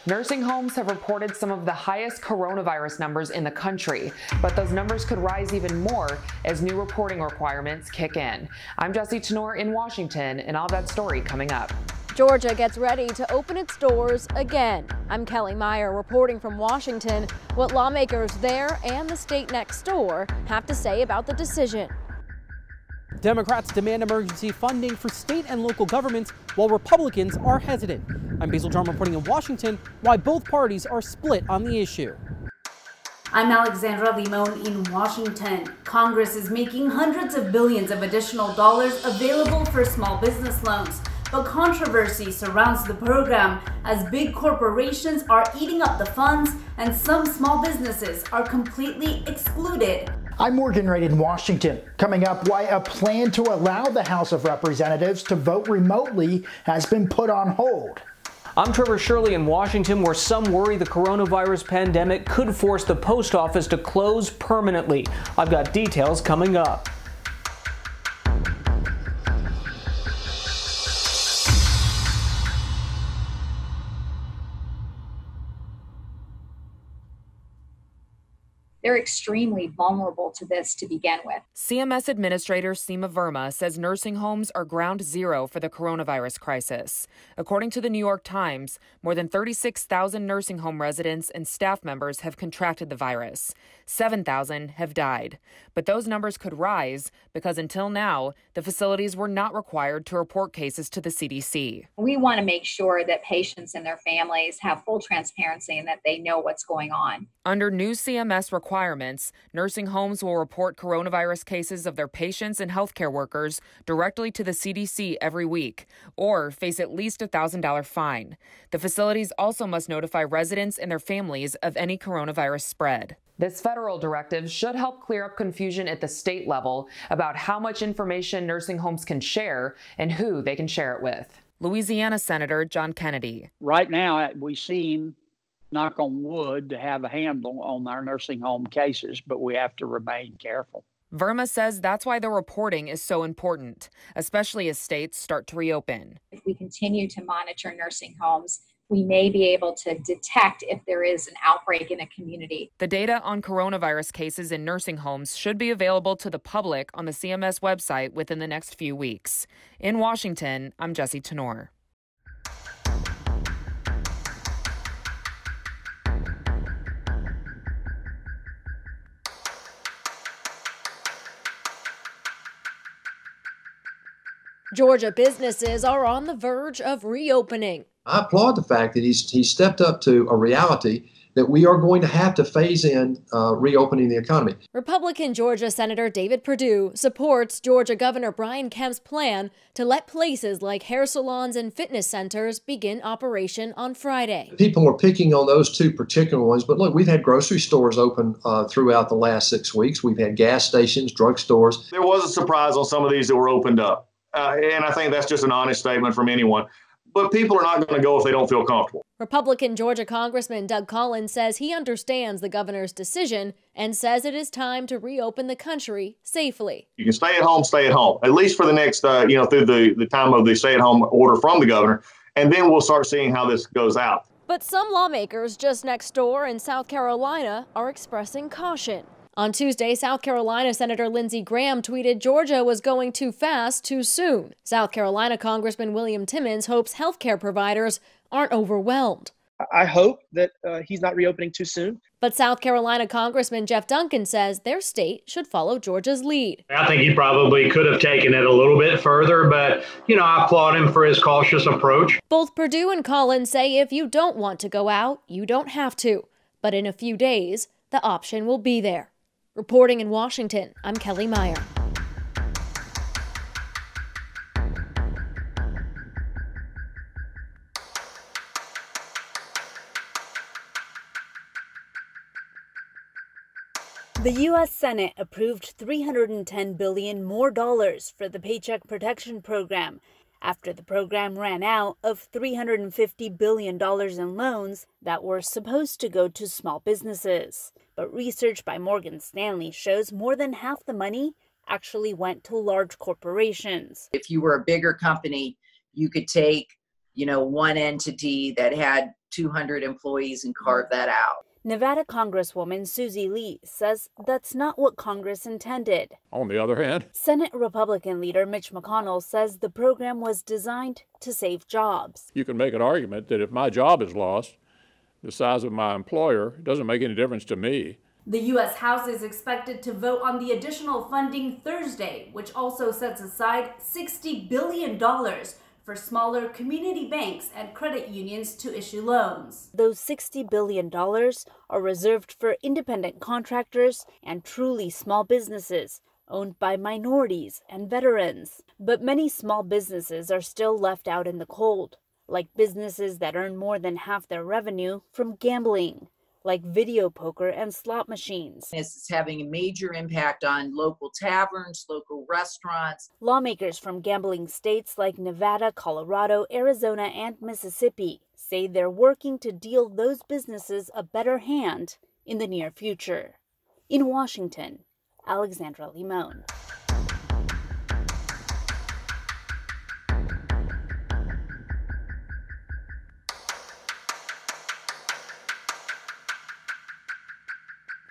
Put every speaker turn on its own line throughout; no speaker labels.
Nursing homes have reported some of the highest coronavirus numbers in the country, but those numbers could rise even more as new reporting requirements kick in. I'm Jessie Tenor in Washington, and I'll have that story coming up.
Georgia gets ready to open its doors again. I'm Kelly Meyer reporting from Washington what lawmakers there and the state next door have to say about the decision.
Democrats demand emergency funding for state and local governments while Republicans are hesitant. I'm Basil John reporting in Washington why both parties are split on the issue.
I'm Alexandra Limon in Washington. Congress is making hundreds of billions of additional dollars available for small business loans. But controversy surrounds the program as big corporations are eating up the funds and some small businesses are completely excluded.
I'm Morgan Reid in Washington. Coming up, why a plan to allow the House of Representatives to vote remotely has been put on hold.
I'm Trevor Shirley in Washington, where some worry the coronavirus pandemic could force the post office to close permanently. I've got details coming up.
They're extremely vulnerable to this to begin with.
CMS Administrator Seema Verma says nursing homes are ground zero for the coronavirus crisis. According to the New York Times, more than 36,000 nursing home residents and staff members have contracted the virus. 7,000 have died. But those numbers could rise because until now, the facilities were not required to report cases to the CDC.
We want to make sure that patients and their families have full transparency and that they know what's going on.
Under new CMS requirements, nursing homes will report coronavirus cases of their patients and healthcare workers directly to the CDC every week, or face at least a $1,000 fine. The facilities also must notify residents and their families of any coronavirus spread. This federal directive should help clear up confusion at the state level about how much information nursing homes can share and who they can share it with. Louisiana Senator John Kennedy.
Right now, we seem, knock on wood, to have a handle on our nursing home cases, but we have to remain careful.
Verma says that's why the reporting is so important, especially as states start to reopen.
If we continue to monitor nursing homes, we may be able to detect if there is an outbreak in a community.
The data on coronavirus cases in nursing homes should be available to the public on the CMS website within the next few weeks. In Washington, I'm Jessie Tenor.
Georgia businesses are on the verge of reopening.
I applaud the fact that he stepped up to a reality that we are going to have to phase in reopening the economy.
Republican Georgia Senator David Perdue supports Georgia Governor Brian Kemp's plan to let places like hair salons and fitness centers begin operation on Friday.
People were picking on those two particular ones, but look, we've had grocery stores open throughout the last 6 weeks. We've had gas stations, drugstores.
There was a surprise on some of these that were opened up, and I think that's just an honest statement from anyone. But people are not going to go if they don't feel comfortable. Republican
Georgia Congressman Doug Collins says he understands the governor's decision and says it is time to reopen the country safely.
You can stay at home, at least for the next, through the time of the stay-at-home order from the governor, and then we'll start seeing how this goes out.
But some lawmakers just next door in South Carolina are expressing caution. On Tuesday, South Carolina Senator Lindsey Graham tweeted Georgia was going too fast, too soon. South Carolina Congressman William Timmons hopes healthcare providers aren't overwhelmed.
I hope that he's not reopening too soon.
But South Carolina Congressman Jeff Duncan says their state should follow Georgia's lead.
I think he probably could have taken it a little bit further, but, I applaud him for his cautious approach.
Both Perdue and Collins say if you don't want to go out, you don't have to. But in a few days, the option will be there. Reporting in Washington, I'm Kelly Meyer.
The U.S. Senate approved $310 billion more for the Paycheck Protection Program after the program ran out of $350 billion in loans that were supposed to go to small businesses. But research by Morgan Stanley shows more than half the money actually went to large corporations.
If you were a bigger company, you could take, one entity that had 200 employees and carve that out.
Nevada Congresswoman Susie Lee says that's not what Congress intended.
On the other hand,
Senate Republican leader Mitch McConnell says the program was designed to save jobs.
you can make an argument that if my job is lost, the size of my employer doesn't make any difference to me.
The U.S. House is expected to vote on the additional funding Thursday, which also sets aside $60 billion for smaller community banks and credit unions to issue loans.
Those $60 billion are reserved for independent contractors and truly small businesses owned by minorities and veterans. But many small businesses are still left out in the cold, like businesses that earn more than half their revenue from gambling, like video poker and slot machines.
It's having a major impact on local taverns, local restaurants.
Lawmakers from gambling states like Nevada, Colorado, Arizona, and Mississippi say they're working to deal those businesses a better hand in the near future. In Washington, Alexandra Limon.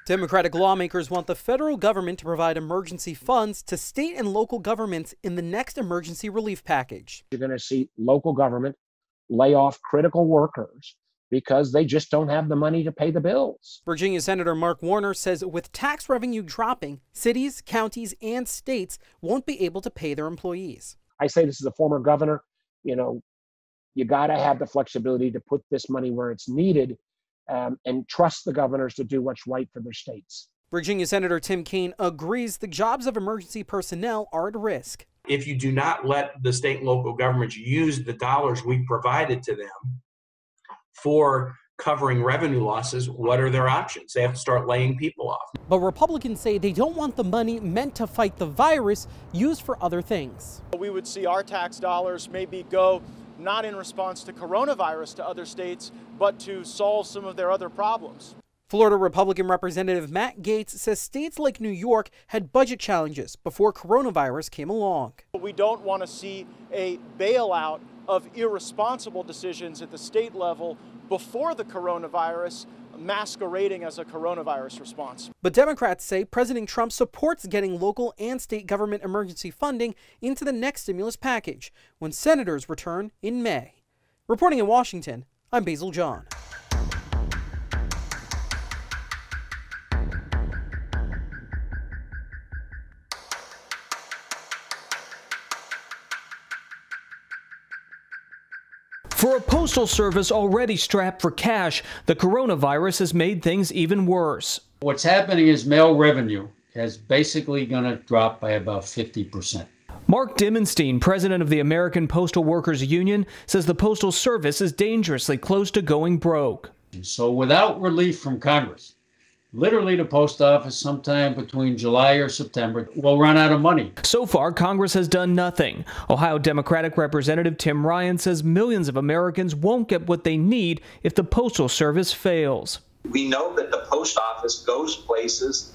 Democratic lawmakers want the federal government to provide emergency funds to state and local governments in the next emergency relief package.
You're going to see local government lay off critical workers because they just don't have the money to pay the bills.
Virginia Senator Mark Warner says with tax revenue dropping, cities, counties, and states won't be able to pay their employees.
I say this is a former governor, you got to have the flexibility to put this money where it's needed. And trust the governors to do what's right for their states.
Virginia Senator Tim Kaine agrees the jobs of emergency personnel are at risk.
If you do not let the state and local governments use the dollars we provided to them for covering revenue losses, what are their options? They have to start laying people off.
But Republicans say they don't want the money meant to fight the virus used for other things.
We would see our tax dollars maybe go not in response to coronavirus to other states, but to solve some of their other problems.
Florida Republican Representative Matt Gaetz says states like New York had budget challenges before coronavirus came along.
We don't want to see a bailout of irresponsible decisions at the state level before the coronavirus masquerading as a coronavirus response.
But Democrats say President Trump supports getting local and state government emergency funding into the next stimulus package when senators return in May. Reporting in Washington, I'm Basil John.
For a postal service already strapped for cash, the coronavirus has made things even worse.
What's happening is mail revenue is basically going to drop by about 50%.
Mark Dimenstein, president of the American Postal Workers Union, says the Postal Service is dangerously close to going broke.
So without relief from Congress, literally the post office sometime between July or September will run out of money.
So far, Congress has done nothing. Ohio Democratic Representative Tim Ryan says millions of Americans won't get what they need if the Postal Service fails.
We know that the post office goes places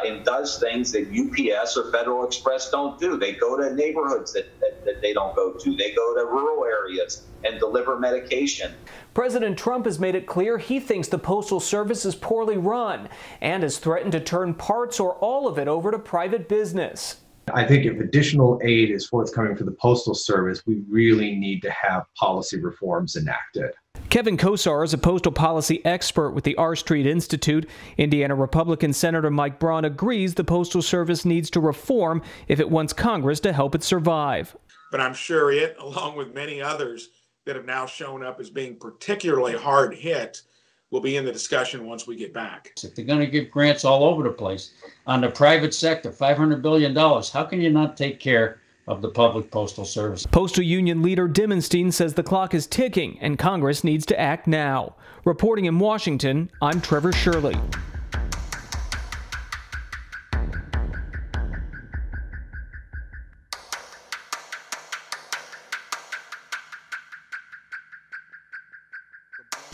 and does things that UPS or Federal Express don't do. They go to neighborhoods that they don't go to. They go to rural areas and deliver medication.
President Trump has made it clear he thinks the Postal Service is poorly run and has threatened to turn parts or all of it over to private business.
I think if additional aid is forthcoming for the Postal Service, we really need to have policy reforms enacted.
Kevin Kosar is a postal policy expert with the R Street Institute. Indiana Republican Senator Mike Braun agrees the Postal Service needs to reform if it wants Congress to help it survive.
But I'm sure it, along with many others that have now shown up as being particularly hard hit, will be in the discussion once we get back.
If they're going to give grants all over the place on the private sector, $500 billion, how can you not take care of the public postal service?
Postal Union leader Dimenstein says the clock is ticking and Congress needs to act now. Reporting in Washington, I'm Trevor Shirley.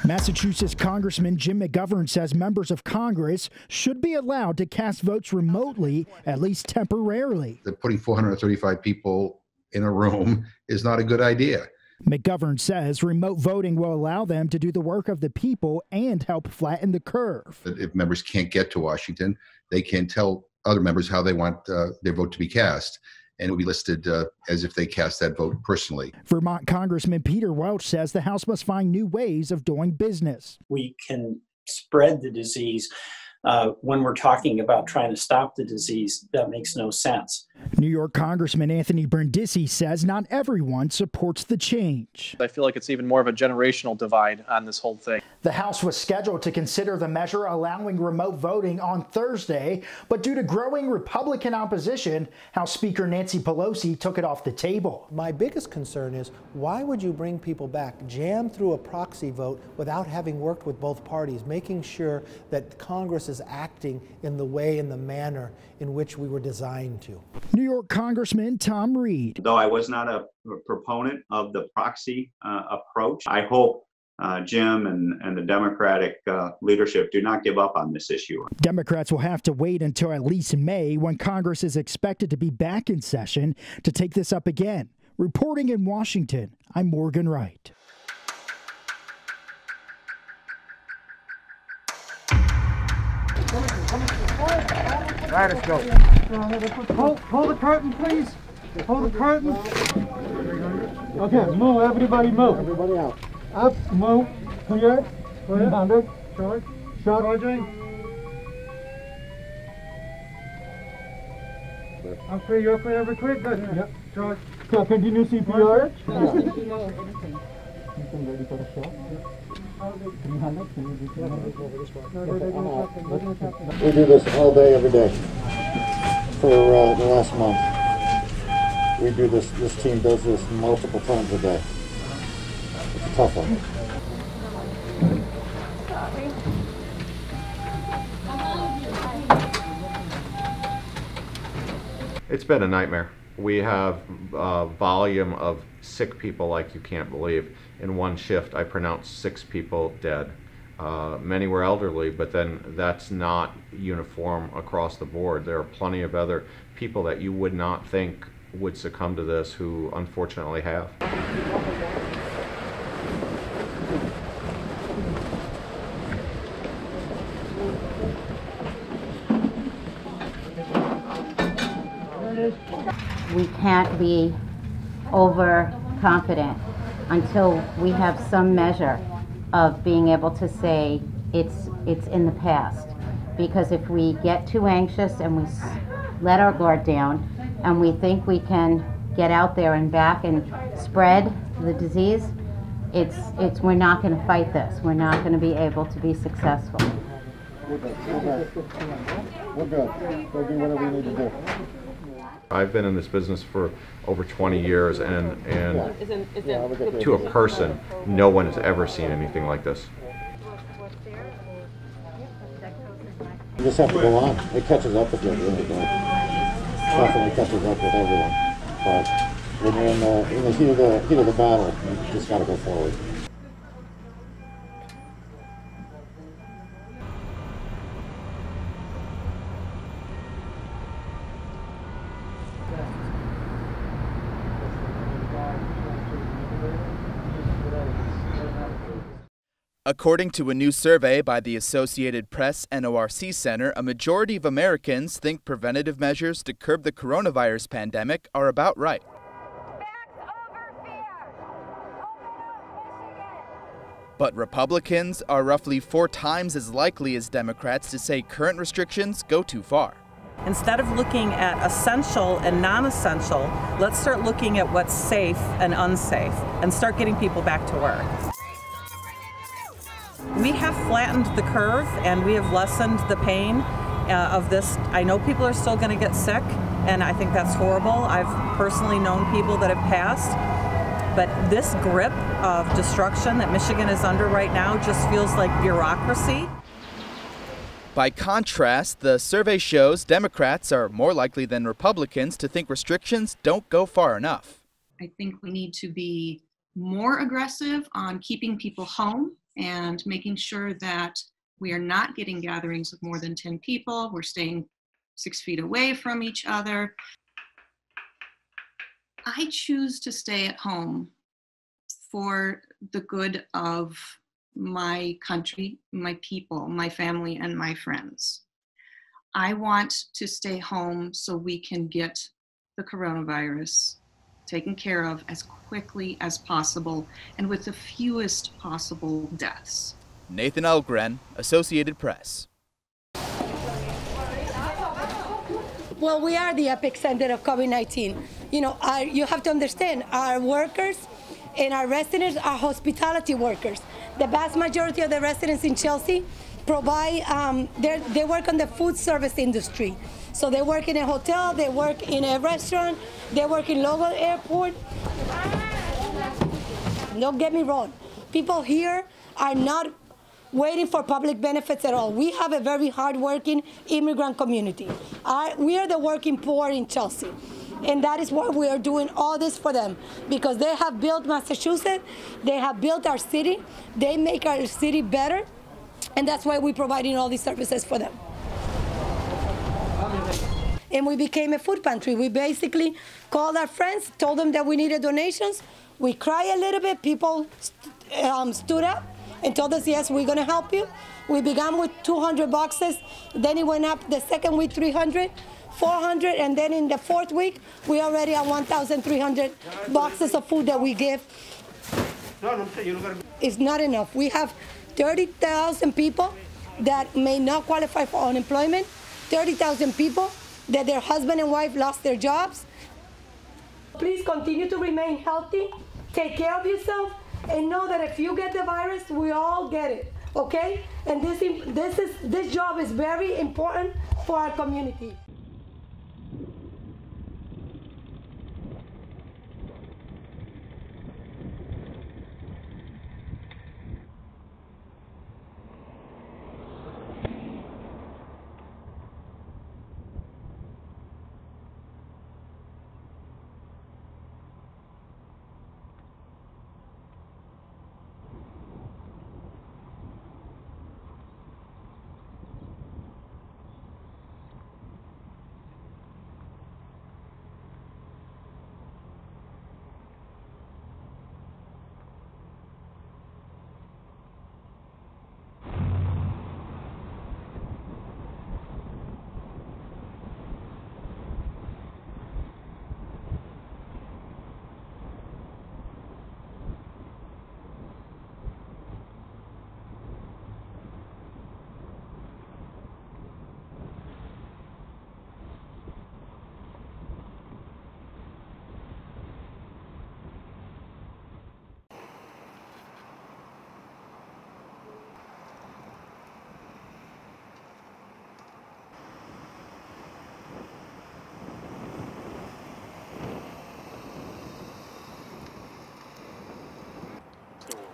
Massachusetts Congressman Jim McGovern says members of Congress should be allowed to cast votes remotely, at least temporarily.
That putting 435 people in a room is not a good idea.
McGovern says remote voting will allow them to do the work of the people and help flatten the curve.
If members can't get to Washington, they can tell other members how they want their vote to be cast, and it will be listed as if they cast that vote personally.
Vermont Congressman Peter Welch says the House must find new ways of doing business.
We can spread the disease. When we're talking about trying to stop the disease, that makes no sense.
New York Congressman Anthony Brindisi says not everyone supports the change.
I feel like it's even more of a generational divide on this whole thing.
The House was scheduled to consider the measure allowing remote voting on Thursday, but due to growing Republican opposition, House Speaker Nancy Pelosi took it off the table.
My biggest concern is, why would you bring people back, jam through a proxy vote without having worked with both parties, making sure that Congress is acting in the way and the manner in which we were designed to?
New York Congressman Tom Reed.
Though I was not a proponent of the proxy approach, I hope Jim and the Democratic leadership do not give up on this issue.
Democrats will have to wait until at least May, when Congress is expected to be back in session, to take this up again. Reporting in Washington, I'm Morgan Wright.
Let's go. Hold the curtain, please. Hold the curtain. Okay, move. Everybody move. Everybody out. Up, move. Clear. Clear. Bounded. Charge. Charging. I'm clear. You're clear. Every clear. Good. Yep. Charge. So continue CPR. Yeah. You can ready for the shot. 300.
We do this all day, every day for the last month. We do this. This team does this multiple times a day. It's a tough one.
It's been a nightmare. We have a volume of sick people like you can't believe. In one shift, I pronounced 6 people dead. Many were elderly, but then that's not uniform across the board. There are plenty of other people that you would not think would succumb to this who unfortunately have.
We can't be overconfident until we have some measure of being able to say it's in the past. Because if we get too anxious and we let our guard down and we think we can get out there and back and spread the disease, we're not going to fight this. We're not going to be able to be successful.
We're good. We're good. We'll do whatever we need to do.
I've been in this business for over 20 years, and to a person, no one has ever seen anything like this.
You just have to go on. It catches up with you. Definitely catches up with everyone. But when you're in the heat of the battle, you just got to go forward.
According to a new survey by the Associated Press NORC Center, a majority of Americans think preventative measures to curb the coronavirus pandemic are about right. But Republicans are roughly 4 times as likely as Democrats to say current restrictions go too far.
Instead of looking at essential and non-essential, let's start looking at what's safe and unsafe and start getting people back to work. We have flattened the curve and we have lessened the pain of this. I know people are still going to get sick, and I think that's horrible. I've personally known people that have passed, but this grip of destruction that Michigan is under right now just feels like bureaucracy.
By contrast, the survey shows Democrats are more likely than Republicans to think restrictions don't go far enough.
I think we need to be more aggressive on keeping people home and making sure that we are not getting gatherings of more than 10 people. We're staying 6 feet away from each other. I choose to stay at home for the good of my country, my people, my family, and my friends. I want to stay home so we can get the coronavirus taken care of as quickly as possible and with the fewest possible deaths.
Nathan Algren, Associated Press.
Well, we are the epicenter of COVID-19. You know, you have to understand, our workers and our residents are hospitality workers. The vast majority of the residents in Chelsea provide, they work on the food service industry. So they work in a hotel, they work in a restaurant, they work in local airport. Don't get me wrong. People here are not waiting for public benefits at all. We have a very hardworking immigrant community. We are the working poor in Chelsea. And that is why we are doing all this for them, because they have built Massachusetts, they have built our city, they make our city better, and that's why we're providing all these services for them. And we became a food pantry. We basically called our friends, told them that we needed donations. We cried a little bit, people stood up and told us, yes, we're gonna help you. We began with 200 boxes, then it went up the second week, 300, 400, and then in the fourth week, we already have 1,300 boxes of food that we give. It's not enough. We have 30,000 people that may not qualify for unemployment, 30,000 people that their husband and wife lost their jobs. Please continue to remain healthy, take care of yourself, and know that if you get the virus, we all get it, okay? And this job is very important for our community.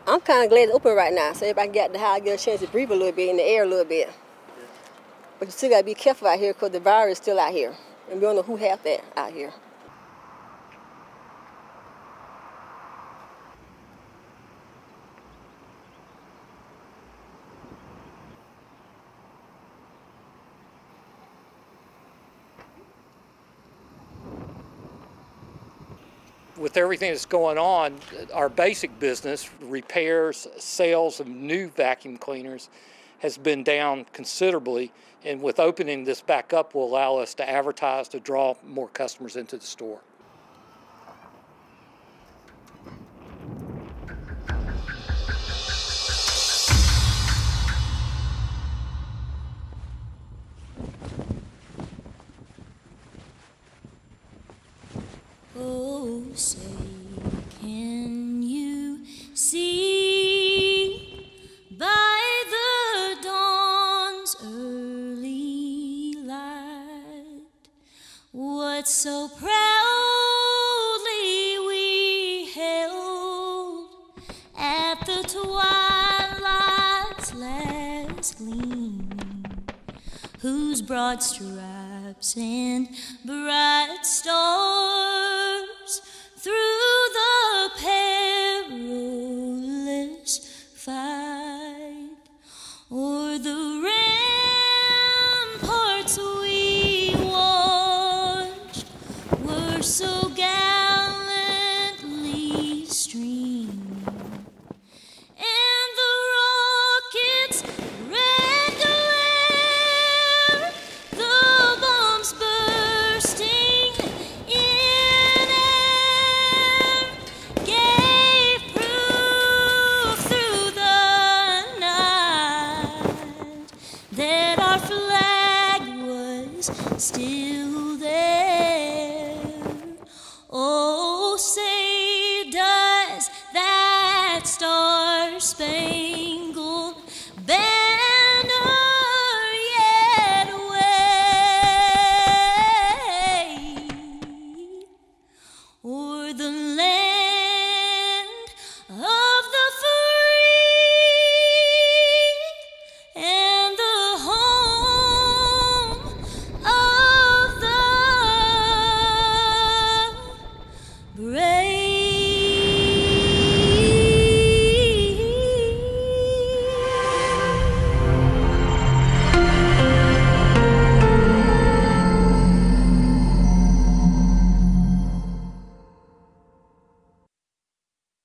I'm kind of glad it's open right now, so everybody can get the house, get a chance to breathe a little bit in the air a little bit. But you still got to be careful out here because the virus is still out here, and we don't know who has that out here.
With everything that's going on, our basic business, repairs, sales of new vacuum cleaners, has been down considerably. And with opening this back up will allow us to advertise to draw more customers into the store.
Oh, say, can you see by the dawn's early light what so proudly we held at the twilight's last gleaming, whose broad stripes and bright stars through the perilous fight o'er the ramparts we watched were so gallantly streaming, still